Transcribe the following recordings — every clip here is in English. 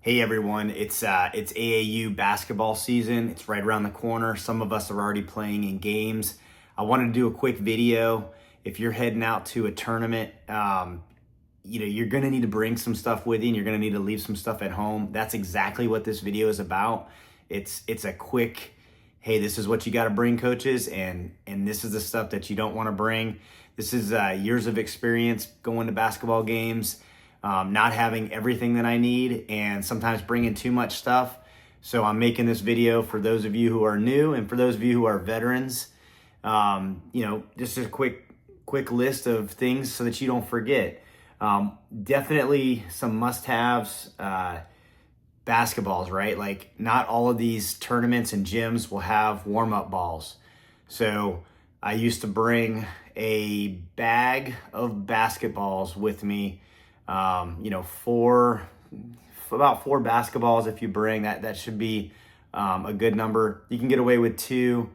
Hey everyone, it's AAU basketball season. It's right around the corner. Some of us are already playing in games. I wanted to do a quick video. If you're heading out to a tournament, you're gonna need to bring some stuff with you, and you're gonna need to leave some stuff at home. That's exactly what this video is about. It's a quick, hey, this is what you got to bring, coaches, and this is the stuff that you don't want to bring. This is years of experience going to basketball games. Not having everything that I need and sometimes bringing too much stuff. So I'm making this video for those of you who are new and for those of you who are veterans. Just a quick list of things so that you don't forget. Definitely some must-haves, basketballs, right? Like not all of these tournaments and gyms will have warm-up balls. So I used to bring a bag of basketballs with me. About 4 basketballs if you bring that should be a good number. You can get away with 2.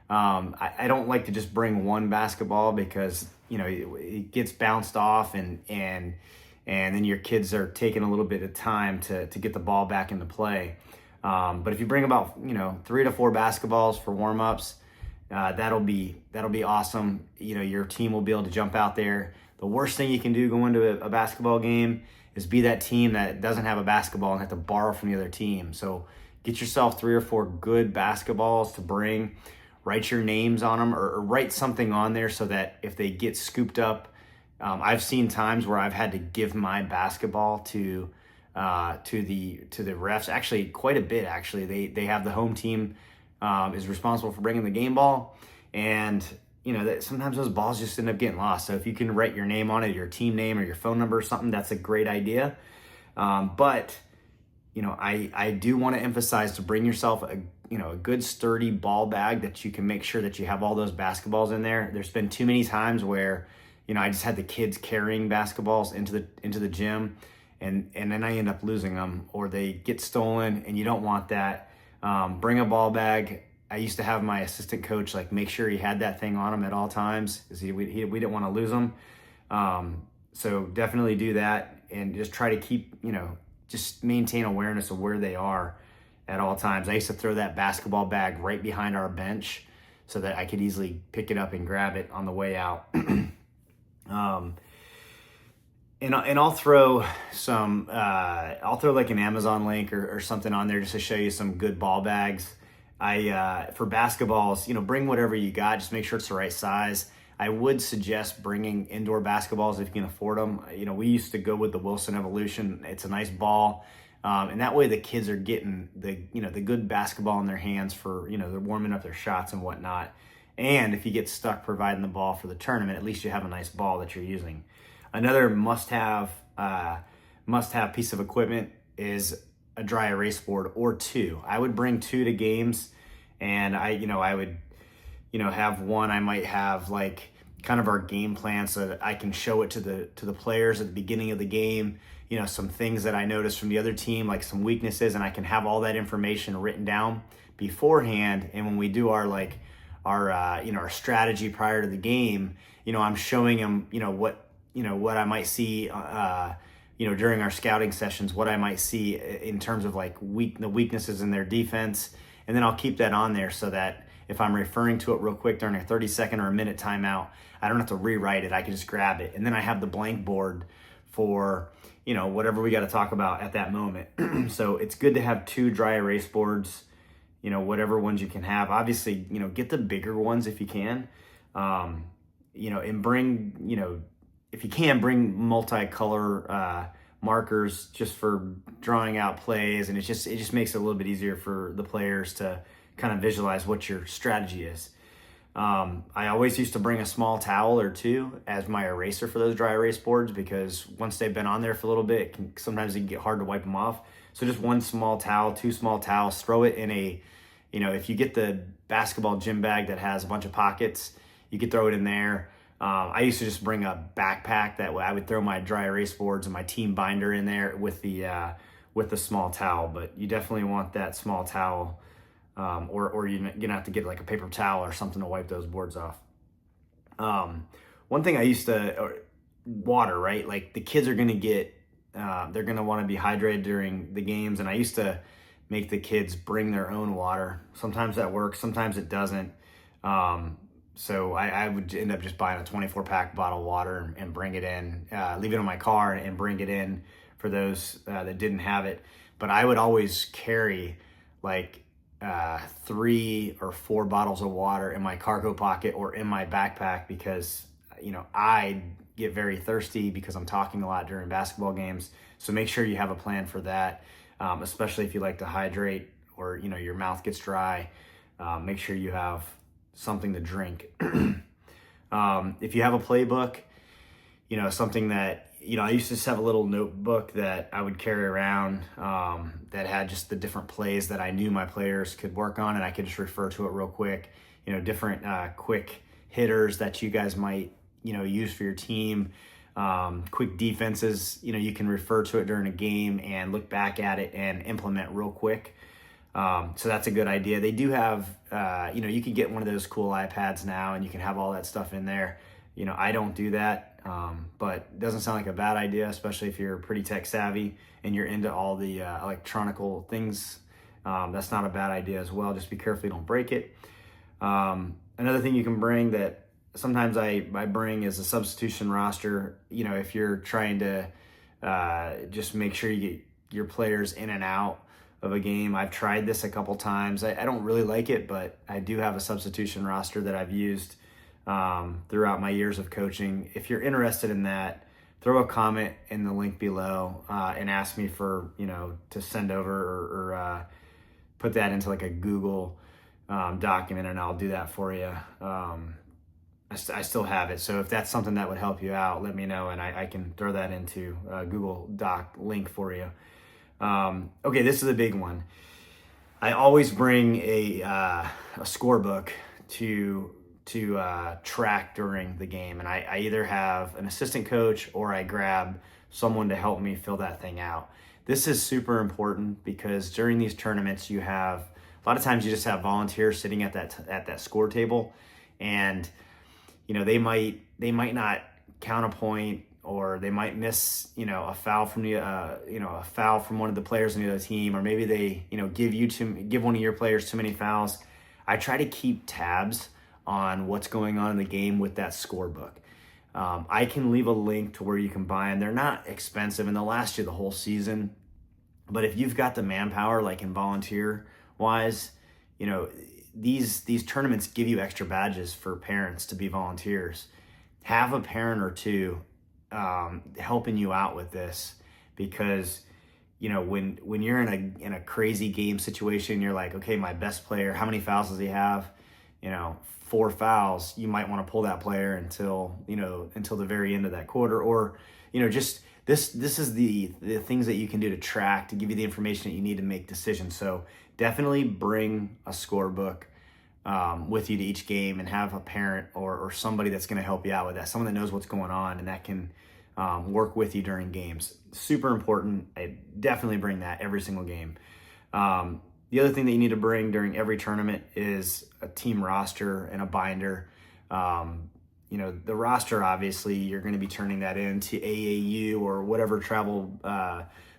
I don't like to just bring 1 basketball because it gets bounced off and then your kids are taking a little bit of time to get the ball back into play. But if you bring about 3 to 4 basketballs for warm-ups, that'll be awesome. Your team will be able to jump out there. The worst thing you can do going to a basketball game is be that team that doesn't have a basketball and have to borrow from the other team. So get yourself 3 or 4 good basketballs to bring. Write your names on them or write something on there so that if they get scooped up, I've seen times where I've had to give my basketball to the refs. Actually, quite a bit. Actually, they have the home team is responsible for bringing the game ball, and that sometimes those balls just end up getting lost. So if you can write your name on it, your team name or your phone number or something, that's a great idea. But I do want to emphasize to bring yourself a good sturdy ball bag that you can make sure that you have all those basketballs in there. There's been too many times where I just had the kids carrying basketballs into the gym, and then I end up losing them or they get stolen, and you don't want that. Bring a ball bag. I used to have my assistant coach make sure he had that thing on him at all times because we didn't want to lose him. So definitely do that and just try to keep just maintain awareness of where they are at all times. I used to throw that basketball bag right behind our bench so that I could easily pick it up and grab it on the way out. And I'll throw some, like an Amazon link or something on there just to show you some good ball bags. For basketballs, bring whatever you got. Just make sure it's the right size. I would suggest bringing indoor basketballs if you can afford them. We used to go with the Wilson Evolution. It's a nice ball. And that way the kids are getting the good basketball in their hands for, they're warming up their shots and whatnot. And if you get stuck providing the ball for the tournament, at least you have a nice ball that you're using. Another must-have piece of equipment is a dry erase board or 2. I would bring 2 to games, and I would have one. I might have kind of our game plan so that I can show it to the players at the beginning of the game. Some things that I noticed from the other team, like some weaknesses, and I can have all that information written down beforehand. And when we do our strategy prior to the game, I'm showing them what I might see during our scouting sessions, what I might see in terms of the weaknesses in their defense. And then I'll keep that on there so that if I'm referring to it real quick during a 30-second or a minute timeout, I don't have to rewrite it. I can just grab it. And then I have the blank board for, whatever we got to talk about at that moment. So it's good to have 2 dry erase boards, whatever ones you can have. Obviously, get the bigger ones if you can, and bring, if you can, bring multicolor markers just for drawing out plays, and it just makes it a little bit easier for the players to kind of visualize what your strategy is. I always used to bring a small towel or 2 as my eraser for those dry erase boards because once they've been on there for a little bit, sometimes it can get hard to wipe them off. So just 1 small towel, 2 small towels, throw it in a, if you get the basketball gym bag that has a bunch of pockets, you could throw it in there. I used to just bring a backpack that way. I would throw my dry erase boards and my team binder in there with the small towel, but you definitely want that small towel, or you're gonna have to get a paper towel or something to wipe those boards off. One thing I used to, water, right? The kids are gonna get they're going to want to be hydrated during the games. And I used to make the kids bring their own water. Sometimes that works, sometimes it doesn't. So I would end up just buying a 24-pack bottle of water and bring it in, leave it in my car and bring it in for those that didn't have it. But I would always carry like 3 or 4 bottles of water in my cargo pocket or in my backpack because, I get very thirsty because I'm talking a lot during basketball games. So make sure you have a plan for that, especially if you like to hydrate or, your mouth gets dry. Make sure you have something to drink. If you have a playbook, something that, I used to just have a little notebook that I would carry around that had just the different plays that I knew my players could work on, and I could just refer to it real quick. Different quick hitters that you guys might, use for your team. Quick defenses, you can refer to it during a game and look back at it and implement real quick. So that's a good idea. They do have, you can get one of those cool iPads now and you can have all that stuff in there. I don't do that, but it doesn't sound like a bad idea, especially if you're pretty tech savvy and you're into all the electronical things. That's not a bad idea as well. Just be careful you don't break it. Another thing you can bring that sometimes I bring is a substitution roster. If you're trying to just make sure you get your players in and out of a game. I've tried this a couple times. I don't really like it, but I do have a substitution roster that I've used throughout my years of coaching. If you're interested in that, throw a comment in the link below and ask me for, to send over or put that into like a Google document, and I'll do that for you. I still have it. So if that's something that would help you out, let me know and I can throw that into a Google Doc link for you. Okay, this is a big one. I always bring a scorebook to track during the game, and I either have an assistant coach or I grab someone to help me fill that thing out. This is super important because during these tournaments, you have a lot of times you just have volunteers sitting at that score table, and they might not count a point, or they might miss, a foul from a foul from one of the players on the other team, or maybe they, give one of your players too many fouls. I try to keep tabs on what's going on in the game with that scorebook. I can leave a link to where you can buy them. They're not expensive and they'll last you the whole season. But if you've got the manpower, like in volunteer wise, these tournaments give you extra badges for parents to be volunteers. Have a parent or two helping you out with this, because when you're in a crazy game situation, you're like, okay, my best player, how many fouls does he have? 4 fouls. You might want to pull that player until the very end of that quarter, or just this is the things that you can do to track, to give you the information that you need to make decisions. So definitely bring a scorebook with you to each game, and have a parent or somebody that's going to help you out with that, someone that knows what's going on and that can work with you during games. Super important. I definitely bring that every single game. The other thing that you need to bring during every tournament is a team roster and a binder. The roster, obviously, you're going to be turning that into AAU or whatever travel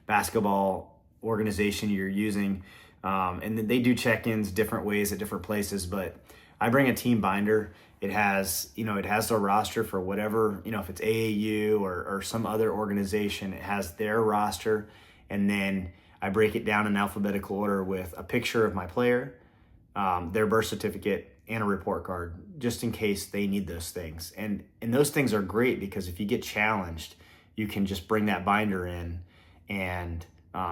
basketball organization you're using. And they do check-ins different ways at different places, but I bring a team binder. It has the roster for whatever, if it's AAU or some other organization, it has their roster. And then I break it down in alphabetical order with a picture of my player, their birth certificate, and a report card, just in case they need those things. And those things are great because if you get challenged, you can just bring that binder in and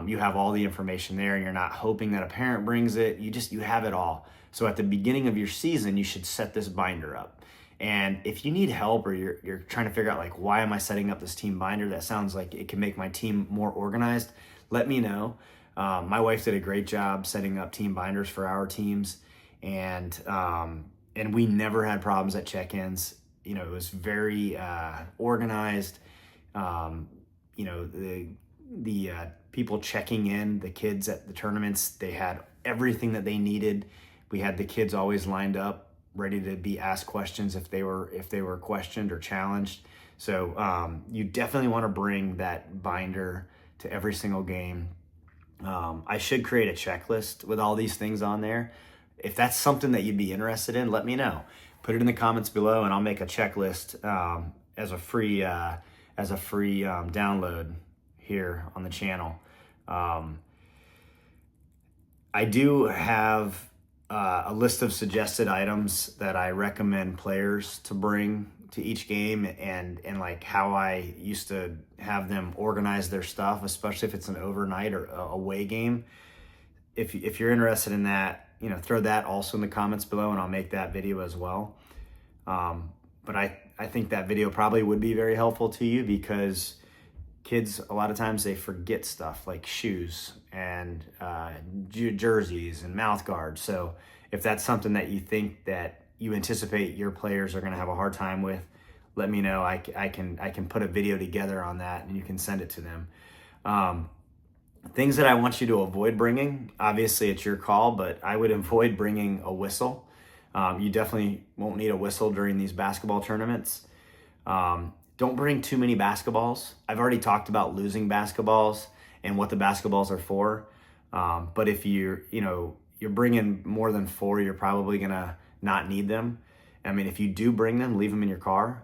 you have all the information there, and you're not hoping that a parent brings it. You have it all. So at the beginning of your season, you should set this binder up. And if you need help, or you're trying to figure out like, why am I setting up this team binder? That sounds like it can make my team more organized. Let me know. My wife did a great job setting up team binders for our teams, and we never had problems at check-ins. It was very organized. The people checking in, the kids at the tournaments, they had everything that they needed. We had the kids always lined up, ready to be asked questions if they were questioned or challenged. So you definitely want to bring that binder to every single game. I should create a checklist with all these things on there. If that's something that you'd be interested in, let me know. Put it in the comments below, and I'll make a checklist as a free download here on the channel. I do have a list of suggested items that I recommend players to bring to each game, and like how I used to have them organize their stuff, especially if it's an overnight or away game. If you're interested in that, throw that also in the comments below, and I'll make that video as well. But I think that video probably would be very helpful to you, because kids, a lot of times they forget stuff like shoes and jerseys and mouth guards. So if that's something that you think that you anticipate your players are going to have a hard time with, let me know. I can put a video together on that, and you can send it to them. Things that I want you to avoid bringing, obviously it's your call, but I would avoid bringing a whistle. You definitely won't need a whistle during these basketball tournaments. Don't bring too many basketballs. I've already talked about losing basketballs and what the basketballs are for. But if you're bringing more than 4, you're probably gonna not need them. I mean, if you do bring them, leave them in your car.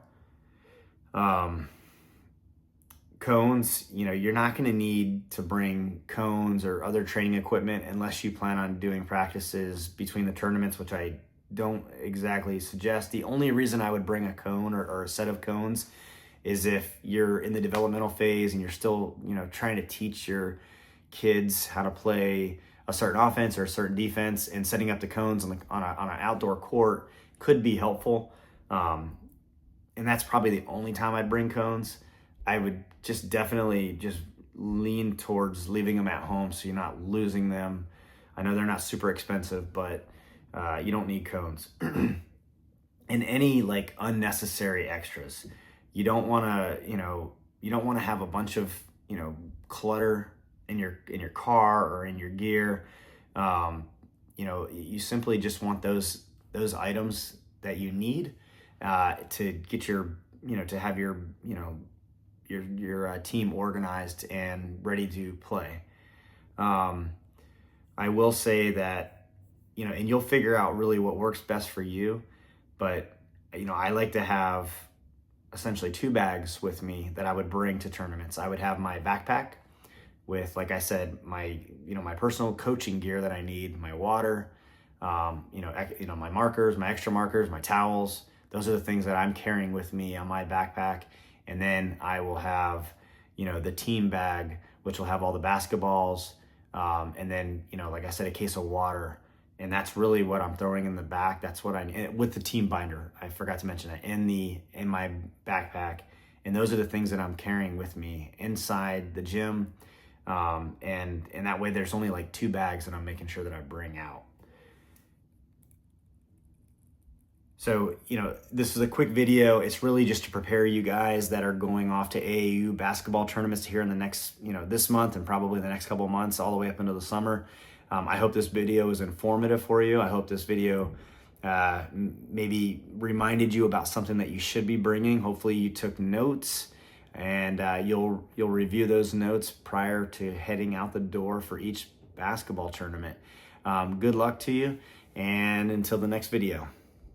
Cones, you're not gonna need to bring cones or other training equipment unless you plan on doing practices between the tournaments, which I don't exactly suggest. The only reason I would bring a cone or a set of cones is if you're in the developmental phase and you're still, trying to teach your kids how to play a certain offense or a certain defense, and setting up the cones on an outdoor court could be helpful. And that's probably the only time I'd bring cones. I would definitely lean towards leaving them at home so you're not losing them. I know they're not super expensive, but you don't need cones. And any like unnecessary extras. You don't want to have a bunch of clutter in your car or in your gear. You simply just want those items that you need to get to have your team organized and ready to play. I will say that, and you'll figure out really what works best for you, but I like to have essentially 2 bags with me that I would bring to tournaments. I would have my backpack with, like I said, my personal coaching gear that I need, my water, my markers, my extra markers, my towels. Those are the things that I'm carrying with me on my backpack. And then I will have, the team bag, which will have all the basketballs, and then, like I said, a case of water. And that's really what I'm throwing in the back. That's what I need with the team binder. I forgot to mention that in my backpack. And those are the things that I'm carrying with me inside the gym. And that way there's only like 2 bags that I'm making sure that I bring out. So, this is a quick video. It's really just to prepare you guys that are going off to AAU basketball tournaments here in the next, this month and probably the next couple of months, all the way up into the summer. I hope this video is informative for you. I hope this video maybe reminded you about something that you should be bringing. Hopefully you took notes, and you'll review those notes prior to heading out the door for each basketball tournament. Good luck to you, and until the next video.